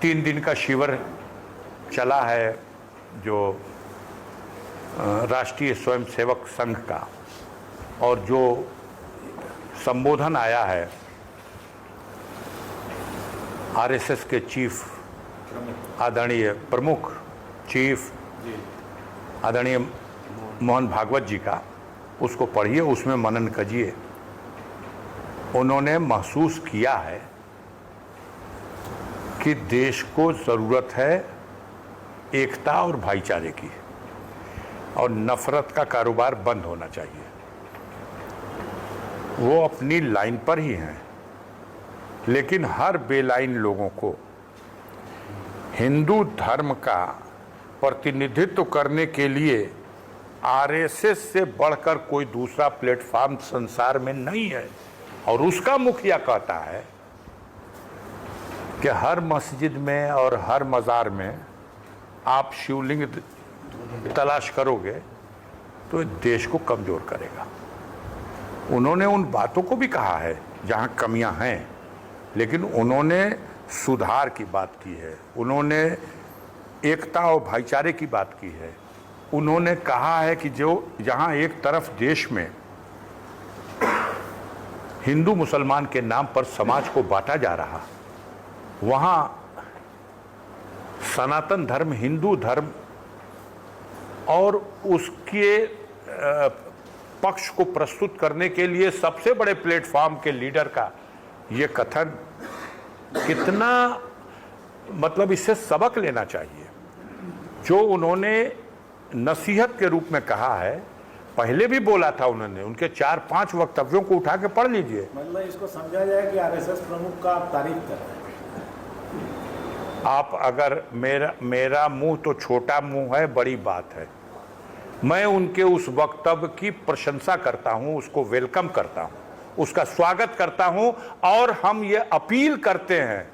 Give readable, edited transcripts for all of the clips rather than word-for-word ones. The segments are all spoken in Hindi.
3 दिन का शिविर चला है जो राष्ट्रीय स्वयंसेवक संघ का, और जो संबोधन आया है आरएसएस के चीफ आदरणीय प्रमुख चीफ आदरणीय मोहन भागवत जी का, उसको पढ़िए, उसमें मनन कीजिए। उन्होंने महसूस किया है कि देश को ज़रूरत है एकता और भाईचारे की, और नफरत का कारोबार बंद होना चाहिए। वो अपनी लाइन पर ही हैं, लेकिन हर बेलाइन लोगों को हिंदू धर्म का प्रतिनिधित्व करने के लिए आरएसएस से बढ़कर कोई दूसरा प्लेटफॉर्म संसार में नहीं है। और उसका मुखिया कहता है कि हर मस्जिद में और हर मज़ार में आप शिवलिंग तलाश करोगे तो देश को कमज़ोर करेगा। उन्होंने उन बातों को भी कहा है जहां कमियां हैं, लेकिन उन्होंने सुधार की बात की है, उन्होंने एकता और भाईचारे की बात की है। उन्होंने कहा है कि जो जहां एक तरफ देश में हिंदू मुसलमान के नाम पर समाज को बांटा जा रहा, वहां सनातन धर्म, हिंदू धर्म और उसके पक्ष को प्रस्तुत करने के लिए सबसे बड़े प्लेटफॉर्म के लीडर का ये कथन कितना, मतलब इससे सबक लेना चाहिए। जो उन्होंने नसीहत के रूप में कहा है, पहले भी बोला था उन्होंने, उनके 4-5 वक्तव्यों को उठा के पढ़ लीजिए। मतलब इसको समझा जाए कि आरएसएस प्रमुख का आप तारीफ कर रहे हैं। आप अगर मेरा मुंह तो छोटा मुंह है, बड़ी बात है। मैं उनके उस वक्तव्य की प्रशंसा करता हूं, उसको वेलकम करता हूं, उसका स्वागत करता हूं, और हम ये अपील करते हैं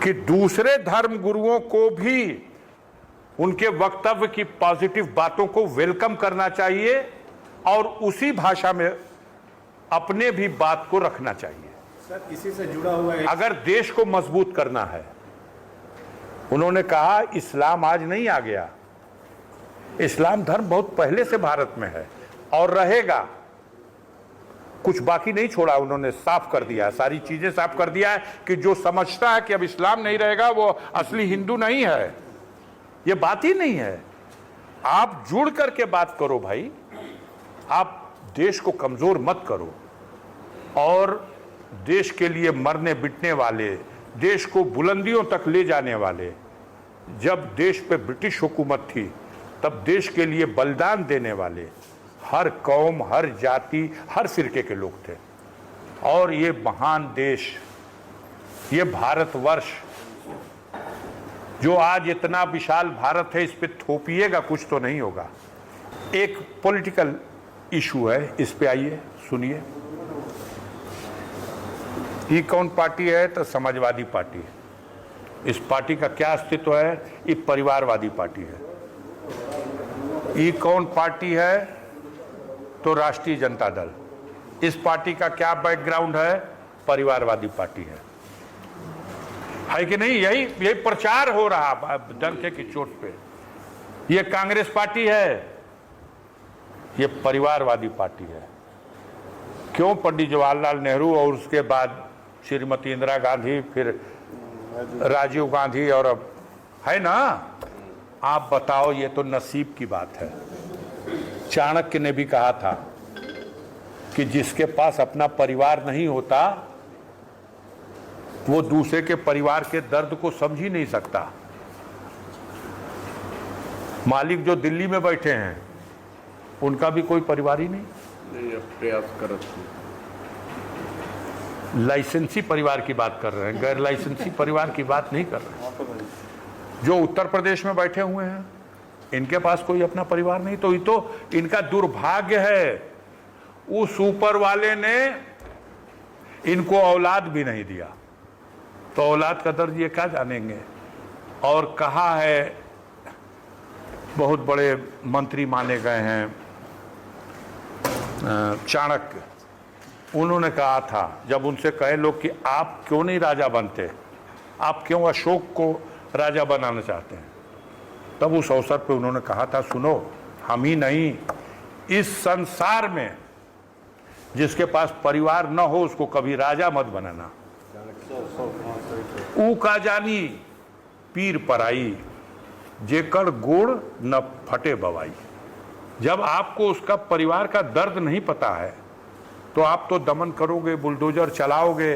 कि दूसरे धर्म गुरुओं को भी उनके वक्तव्य की पॉजिटिव बातों को वेलकम करना चाहिए और उसी भाषा में अपने भी बात को रखना चाहिए। सर, इसी से जुड़ा हुआ है, अगर देश को मजबूत करना है, उन्होंने कहा इस्लाम आज नहीं आ गया, इस्लाम धर्म बहुत पहले से भारत में है और रहेगा। कुछ बाकी नहीं छोड़ा, उन्होंने साफ कर दिया, सारी चीजें साफ कर दिया है कि जो समझता है कि अब इस्लाम नहीं रहेगा वो असली हिंदू नहीं है। ये बात ही नहीं है। आप जुड़ करके बात करो भाई, आप देश को कमजोर मत करो। और देश के लिए मरने बिटने वाले, देश को बुलंदियों तक ले जाने वाले, जब देश पे ब्रिटिश हुकूमत थी तब देश के लिए बलिदान देने वाले हर कौम, हर जाति, हर फिरके के लोग थे। और ये महान देश, ये भारतवर्ष जो आज इतना विशाल भारत है, इस पे थोपिएगा कुछ तो नहीं होगा। एक पॉलिटिकल इशू है, इस पे आइए सुनिए। ये कौन पार्टी है? तो समाजवादी पार्टी है। इस पार्टी का क्या अस्तित्व है? ये परिवारवादी पार्टी है। ये कौन पार्टी है? तो राष्ट्रीय जनता दल। इस पार्टी का क्या बैकग्राउंड है? परिवारवादी पार्टी है कि नहीं? यही प्रचार हो रहा डंके की चोट पे। ये कांग्रेस पार्टी है, ये परिवारवादी पार्टी है। क्यों? पंडित जवाहरलाल नेहरू और उसके बाद श्रीमती इंदिरा गांधी, फिर राजीव गांधी, और अब है ना। आप बताओ, ये तो नसीब की बात है। चाणक्य ने भी कहा था कि जिसके पास अपना परिवार नहीं होता वो दूसरे के परिवार के दर्द को समझ ही नहीं सकता। मालिक जो दिल्ली में बैठे हैं उनका भी कोई परिवार ही नहीं। प्रयास करत लाइसेंसी परिवार की बात कर रहे हैं, गैर लाइसेंसी परिवार की बात नहीं कर रहे हैं। जो उत्तर प्रदेश में बैठे हुए हैं इनके पास कोई अपना परिवार नहीं, तो ये तो इनका दुर्भाग्य है। उस ऊपर वाले ने इनको औलाद भी नहीं दिया, तो औलाद का दर्द ये क्या जानेंगे। और कहा है, बहुत बड़े मंत्री माने गए हैं चाणक्य, उन्होंने कहा था, जब उनसे कहे लोग कि आप क्यों नहीं राजा बनते, आप क्यों अशोक को राजा बनाना चाहते हैं? तब उस अवसर पे उन्होंने कहा था, सुनो, हम ही नहीं, इस संसार में जिसके पास परिवार न हो उसको कभी राजा मत बनाना। ऊ का जानी पीर पराई, जेकर गोड़ न फटे बवाई। जब आपको उसका परिवार का दर्द नहीं पता है तो आप तो दमन करोगे, बुलडोजर चलाओगे,